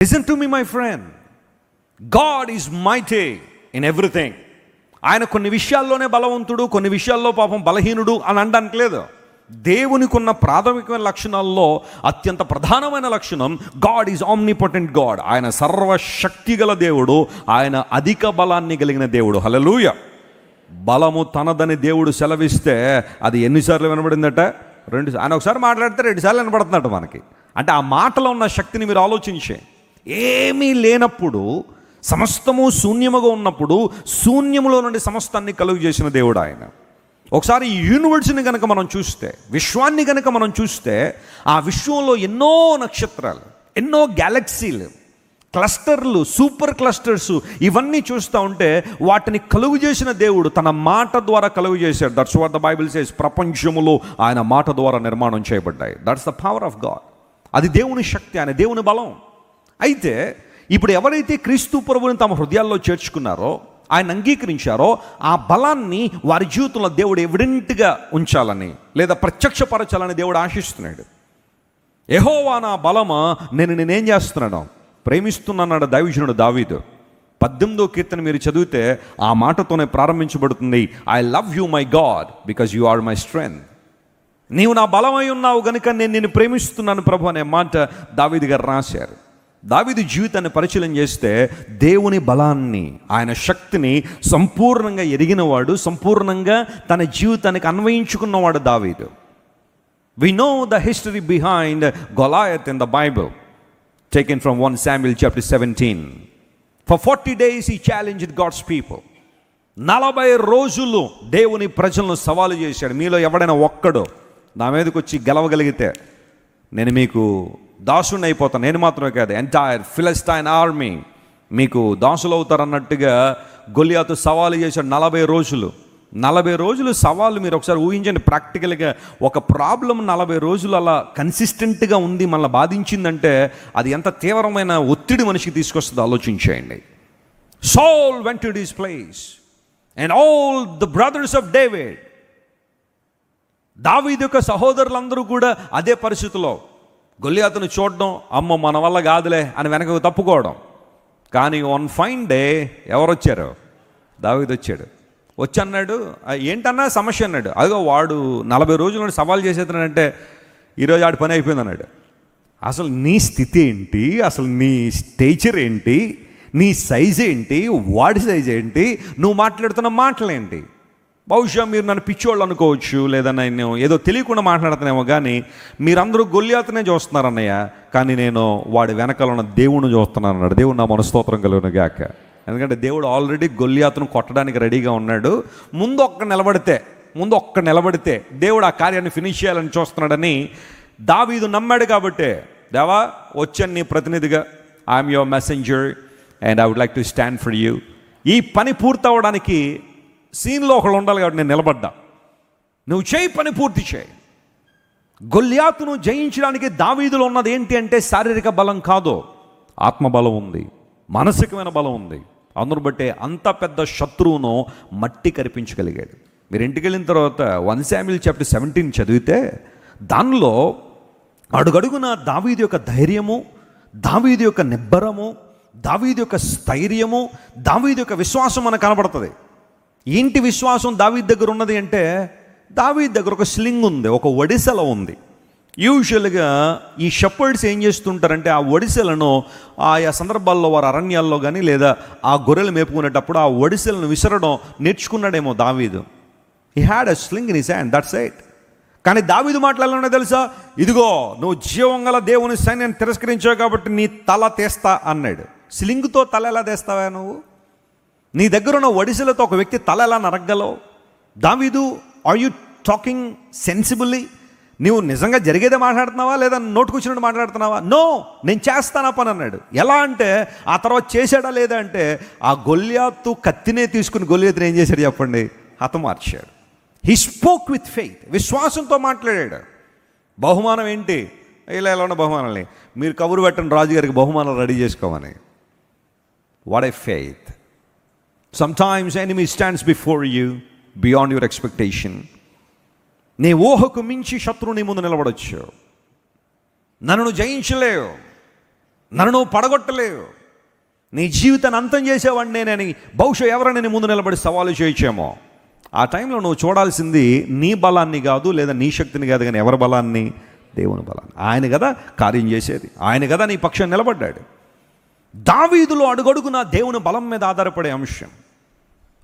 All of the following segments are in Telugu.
Listen to me, my friend. God is mighty in everything. ఆయన కొన్ని విషయాల్లోనే బలవంతుడు, కొన్ని విషయాల్లో పాపం బలహీనుడు అని అనడానికి లేదు. దేవునికి ఉన్న ప్రాథమికమైన లక్షణాల్లో అత్యంత ప్రధానమైన లక్షణం గాడ్ ఈజ్ ఆమ్నిపోటెంట్ గాడ్. ఆయన సర్వశక్తి గల దేవుడు, ఆయన అధిక బలాన్ని కలిగిన దేవుడు. హల్లెలూయా. బలము తనదని దేవుడు సెలవిస్తే అది ఎన్నిసార్లు వినబడిందట? ఆయన ఒకసారి మాట్లాడితే 2 సార్లు వినబడుతున్నట్టు మనకి. అంటే ఆ మాటలో ఉన్న శక్తిని మీరు ఆలోచించే. ఏమీ లేనప్పుడు, సమస్తము శూన్యముగా ఉన్నప్పుడు శూన్యములో నుండి సమస్తాన్ని కలుగు చేసిన దేవుడు ఆయన. ఒకసారి ఈ యూనివర్స్ని కనుక మనం చూస్తే, విశ్వాన్ని కనుక మనం చూస్తే, ఆ విశ్వంలో ఎన్నో నక్షత్రాలు, ఎన్నో గ్యాలక్సీలు, క్లస్టర్లు, సూపర్ క్లస్టర్స్, ఇవన్నీ చూస్తూ ఉంటే వాటిని కలుగు చేసిన దేవుడు తన మాట ద్వారా కలుగు చేశాడు. That's what the Bible says. ప్రపంచములో ఆయన మాట ద్వారా నిర్మాణం చేయబడ్డాయి. That's the power of God. అది దేవుని శక్తి, ఆయన దేవుని బలం. అయితే ఇప్పుడు ఎవరైతే క్రీస్తు ప్రభువుని తమ హృదయాల్లో చేర్చుకున్నారో, ఆయన అంగీకరించారో, ఆ బలాన్ని వారి జీవితంలో దేవుడు ఎవిడెంట్గా ఉంచాలని లేదా ప్రత్యక్షపరచాలని దేవుడు ఆశిస్తున్నాడు. యెహోవా నా బలమా, నేనేం చేస్తున్నాను? ప్రేమిస్తున్నాడు దైవజనుడు దావీదు. 18వ కీర్తన మీరు చదివితే ఆ మాటతోనే ప్రారంభించబడుతుంది. I love you my God because you are my strength. నీవు నా బలమై ఉన్నావు గనుక నేను నిన్ను ప్రేమిస్తున్నాను ప్రభు అనే మాట దావీదు గారు రాశారు. దావీదు జీవితాన్ని పరిశీలన చేస్తే దేవుని బలాన్ని, ఆయన శక్తిని సంపూర్ణంగా ఎరిగినవాడు, సంపూర్ణంగా తన జీవితానికి అన్వయించుకున్నవాడు దావీదు. We know the history behind Goliath in the Bible, taken from 1 Samuel chapter 17. For 40 days he challenged God's people. 40 రోజులు దేవుని ప్రజలను సవాలు చేశాడు. మీలో ఎవడైనా ఒక్కడు నా మీదకి వచ్చి గెలవగలిగితే నేను మీకు దాసుని అయిపోతాను. నేను మాత్రమే కాదు, ఎంటైర్ ఫిలిస్టైన్ ఆర్మీ మీకు దాసులు అవుతారన్నట్టుగా గొలియాతు సవాలు చేశాడు. 40 రోజులు సవాలు. మీరు ఒకసారి ఊహించండి. ప్రాక్టికల్గా ఒక ప్రాబ్లం 40 రోజులు అలా కన్సిస్టెంట్గా ఉంది, మనల్ని బాధించిందంటే అది ఎంత తీవ్రమైన ఒత్తిడి మనిషికి తీసుకొస్తుందో ఆలోచించేయండి. Saul went to his place and all the brothers of David, దావీదు యొక్క సహోదరులందరూ కూడా అదే పరిస్థితిలో గొలియాతును చూడడం, అమ్మ మన వల్ల కాదులే అని వెనకకు తప్పుకోవడం. కానీ వన్ ఫైన్ డే ఎవరు వచ్చారు? దావీదు వచ్చాడు. వచ్చి అన్నాడు, ఏంటన్నా సమస్య అన్నాడు. అదిగో వాడు 40 రోజులు సవాల్ చేసేస్తున్నాడంటే ఈరోజు ఆడి పని అయిపోయింది అన్నాడు. అసలు నీ స్థితి ఏంటి? అసలు నీ స్టేచర్ ఏంటి? నీ సైజ్ ఏంటి? వాడి సైజ్ ఏంటి? నువ్వు మాట్లాడుతున్న మాటలేంటి? బహుశా మీరు నన్ను పిచ్చోళ్ళు అనుకోవచ్చు, లేదా నేను ఏదో తెలియకుండా మాట్లాడుతున్నామో, కానీ మీరందరూ గొలియాతునే చూస్తున్నారు అన్నయ్య, కానీ నేను వాడి వెనకాల ఉన్న దేవుణ్ణి చూస్తున్నాను అన్నాడు. దేవుడు నా మనస్తోత్రం కలుగును గాక. ఎందుకంటే దేవుడు ఆల్రెడీ గొలియాతును కొట్టడానికి రెడీగా ఉన్నాడు. ముందు ఒక్క నిలబడితే దేవుడు ఆ కార్యాన్ని ఫినిష్ చేయాలని చూస్తున్నాడని దావీదు నమ్మాడు. కాబట్టి దేవా వచ్చాను నీ ప్రతినిధిగా, I'm your messenger and I would like to stand for you. ఈ పని పూర్తవడానికి సీన్లో ఒకళ్ళు ఉండాలి కాబట్టి నేను నిలబడ్డా. నువ్వు చేయి, పని పూర్తి చేయి. గొలియాతును జయించడానికి దావీదులో ఉన్నది ఏంటి అంటే శారీరక బలం కాదు, ఆత్మబలం ఉంది, మానసికమైన బలం ఉంది. అందును బట్టే అంత పెద్ద శత్రువును మట్టి కరిపించగలిగాడు. మీరు ఇంటికి వెళ్ళిన తర్వాత 1 Samuel chapter 17 చదివితే దానిలో అడుగడుగున దావీదు యొక్క ధైర్యము, దావీదు యొక్క నిబ్బరము, దావీదు యొక్క స్థైర్యము, దావీదు యొక్క విశ్వాసం మనకు కనబడుతుంది. ఏంటి విశ్వాసం దావీదు దగ్గర ఉన్నది అంటే, దావీదు దగ్గర ఒక స్లింగ్ ఉంది, ఒక ఒడిసెల ఉంది. యూజువల్గా ఈ షెపర్డ్స్ ఏం చేస్తుంటారంటే ఆ ఒడిసెలను ఆయా సందర్భాల్లో వారు అరణ్యాల్లో కానీ లేదా ఆ గొర్రెలు మేపుకునేటప్పుడు ఆ ఒడిసెలను విసరడం నేర్చుకున్నాడేమో దావీదు. He had a sling in his hand, that's it. కానీ దావీదు మాట్లాడాలన్నా తెలుసా? ఇదిగో నువ్వు జీవంగల దేవుని సైన్యాన్ని తిరస్కరించావు కాబట్టి నీ తల తీస్తా అన్నాడు. స్లింగ్తో తల ఎలా తీస్తావా నువ్వు? నీ దగ్గర ఉన్న ఒడిసెలతో ఒక వ్యక్తి తల ఎలా నరగలవు? దావీదు, ఆర్ యూ టాకింగ్ సెన్సిబుల్లీ? నీవు నిజంగా జరిగేదే మాట్లాడుతున్నావా లేదా నోటుకొచ్చినట్టు మాట్లాడుతున్నావా? నో, నేను చేస్తానా పని అన్నాడు. ఎలా అంటే ఆ తర్వాత చేశాడా లేదా అంటే ఆ గొలియాతు కత్తినే తీసుకుని గొలియాతుని ఏం చేశాడు చెప్పండి? హతమార్చాడు. హీ స్పోక్ విత్ ఫెయిత్, విశ్వాసంతో మాట్లాడాడు. బహుమానం ఏంటి? ఇలా ఉన్న బహుమానాలని మీరు కబురు పెట్టండి రాజుగారికి బహుమానాలు రెడీ చేసుకోమని. What a faith. Sometimes enemy stands before you beyond your expectation. నీ ఊహకు మించి శత్రువు నీ ముందు నిలబడొచ్చు. నన్ను జయించలేవు, నన్ను నువ్వు పడగొట్టలేవు, నీ జీవితాన్ని అంతం చేసేవాడిని నేనని బహుశా ఎవరైనా నీ ముందు నిలబడి సవాలు చేయొచ్చేమో. ఆ టైంలో నువ్వు చూడాల్సింది నీ బలాన్ని కాదు, లేదా నీ శక్తిని కాదు, కానీ ఎవరి బలాన్ని? దేవుని బలాన్ని. ఆయన కదా కార్యం చేసేది, ఆయన కదా నీ పక్షాన్ని నిలబడ్డాడు. దావీదులో అడుగడుగునా దేవుని బలం మీద ఆధారపడే అంశం.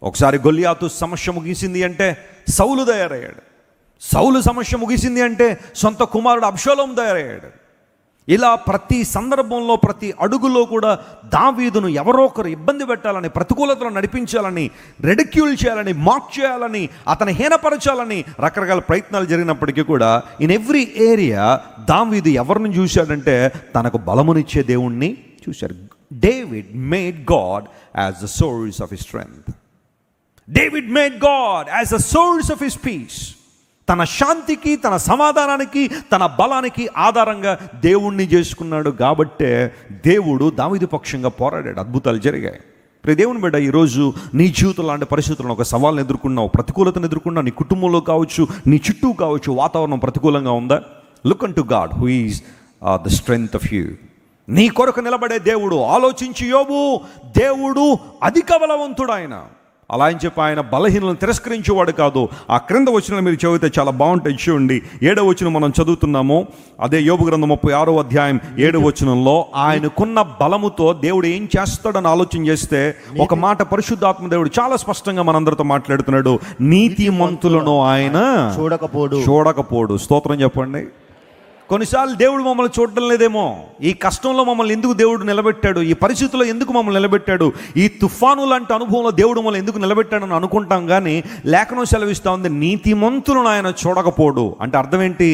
ఒకసారి గొల్లియాతు సమస్య ముగిసింది అంటే సౌలు తయారయ్యాడు. సౌలు సమస్య ముగిసింది అంటే సొంత కుమారుడు అబ్షాలోం తయారయ్యాడు. ఇలా ప్రతి సందర్భంలో, ప్రతి అడుగులో కూడా దావీదును ఎవరో ఒకరు ఇబ్బంది పెట్టాలని, ప్రతికూలతలో నడిపించాలని, రెడిక్యూల్ చేయాలని, మాక్ చేయాలని, అతని హీనపరచాలని రకరకాల ప్రయత్నాలు జరిగినప్పటికీ కూడా ఇన్ ఎవ్రీ ఏరియా దావీదు ఎవరిని చూశాడంటే తనకు బలమునిచ్చే దేవుణ్ణి చూశాడు. David made God as the source of his strength. David made God as the source of his piece. తన శాంతికి, తన సమాధానానికి, తన బలానికి ఆధారంగా దేవుణ్ణి చేసుకున్నాడు. కాబట్టే దేవుడు దావీదు పక్షంగా పోరాడాడు, అద్భుతాలు జరిగాయి. ప్రియ దేవుని బిడ్డ, ఈరోజు నీ జీవితం లాంటి పరిస్థితులను, ఒక సవాల్ని ఎదుర్కొన్నావు, ప్రతికూలతను ఎదుర్కొన్నావు, నీ కుటుంబంలో కావచ్చు, నీ చుట్టూ కావచ్చు, వాతావరణం ప్రతికూలంగా ఉందా? Look an to God who is the strength of you. నీ కొరకు నిలబడే దేవుడు. ఆలోచించి యోబు, దేవుడు అధిక బలవంతుడు ఆయన. అలా అని చెప్పి ఆయన బలహీనలను తిరస్కరించేవాడు కాదు. ఆ క్రింద వచనాలు మీరు చదివితే చాలా బాగుంటుంది. చూడండి, 7వ వచనం మనం చదువుతున్నాము. అదే యోబు గ్రంథం 36వ అధ్యాయం 7వ వచనంలో ఆయనకున్న బలముతో దేవుడు ఏం చేస్తాడని ఆలోచన చేస్తే ఒక మాట పరిశుద్ధాత్మ దేవుడు చాలా స్పష్టంగా మనందరితో మాట్లాడుతున్నాడు. నీతిమంతులను ఆయన చూడకపోడు. స్తోత్రం చెప్పండి. కొన్నిసార్లు దేవుడు మమ్మల్ని చూడడం లేదేమో. ఈ కష్టంలో మమ్మల్ని ఎందుకు దేవుడు నిలబెట్టాడు, ఈ పరిస్థితుల్లో ఎందుకు మమ్మల్ని నిలబెట్టాడు, ఈ తుఫాను లాంటి అనుభవంలో దేవుడు మమ్మల్ని ఎందుకు నిలబెట్టాడని అనుకుంటాం. కానీ లేఖనం సెలవిస్తూ ఉంది, నీతిమంతులను ఆయన చూడకపోడు. అంటే అర్థం ఏంటి?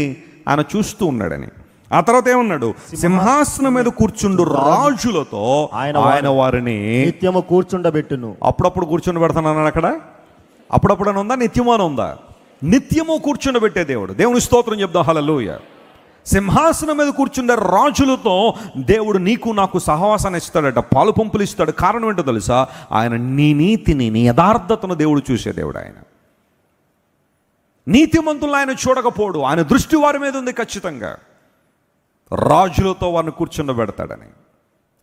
ఆయన చూస్తూ ఉన్నాడని. ఆ తర్వాత ఏమన్నాడు? సింహాసనం మీద కూర్చుండు రాజులతో ఆయన వారిని నిత్యము కూర్చుండబెట్టును. అప్పుడప్పుడు కూర్చుండబెడతానన్నాడు. అక్కడ అప్పుడప్పుడు అని ఉందా? నిత్యము అని ఉందా? నిత్యము కూర్చుండబెట్టే దేవుడు. దేవుని స్తోత్రం చెప్దాం. హల్లెలూయా. సింహాసనం మీద కూర్చుండే రాజులతో దేవుడు నీకు నాకు సహవాసాన్ని ఇస్తాడట, పాలు పంపులు ఇస్తాడు. కారణం ఏంటో తెలుసా? ఆయన నీ నీతిని, నీ యథార్థతను దేవుడు చూసే దేవుడు. ఆయన నీతిమంతులను ఆయన చూడకపోడు. ఆయన దృష్టి వారి మీద ఉంది ఖచ్చితంగా. రాజులతో వారిని కూర్చుండబెడతాడని.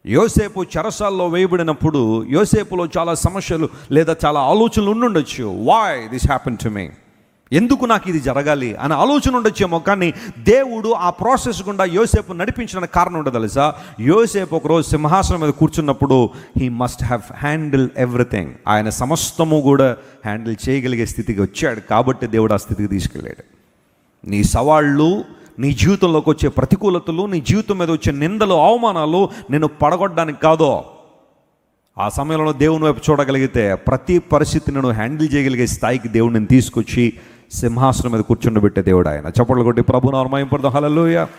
యోసేపు చెరసాల్లో వేయబడినప్పుడు యోసేపులో చాలా సమస్యలు లేదా చాలా ఆలోచనలు ఉండుండొచ్చు. Why this happen to me, ఎందుకు నాకు ఇది జరగాలి అనే ఆలోచన ఉండొచ్చేమో. కానీ దేవుడు ఆ ప్రాసెస్ గుండా యోసేపు నడిపించడానికి కారణం ఉండదు తెలుసా? యోసేపు ఒకరోజు సింహాసనం మీద కూర్చున్నప్పుడు he must have handle everything. ఆయన సమస్తము కూడా హ్యాండిల్ చేయగలిగే స్థితికి వచ్చాడు. కాబట్టి దేవుడు ఆ స్థితికి తీసుకెళ్ళాడు. నీ సవాళ్ళు, నీ జీవితంలోకి వచ్చే ప్రతికూలతలు, నీ జీవితం మీద వచ్చే నిందలు, అవమానాలు నేను పడగొట్టడానికి కాదో. ఆ సమయంలో దేవుని వైపు చూడగలిగితే ప్రతి పరిస్థితిని నువ్వు హ్యాండిల్ చేయగలిగే స్థాయికి దేవుడిని తీసుకొచ్చి సింహాసనం మీద కూర్చుండబెట్టే దేవుడు ఆయన. చప్పట్లు కొట్టి ప్రభునామమున మహిమపడదాం. హల్లెలూయా.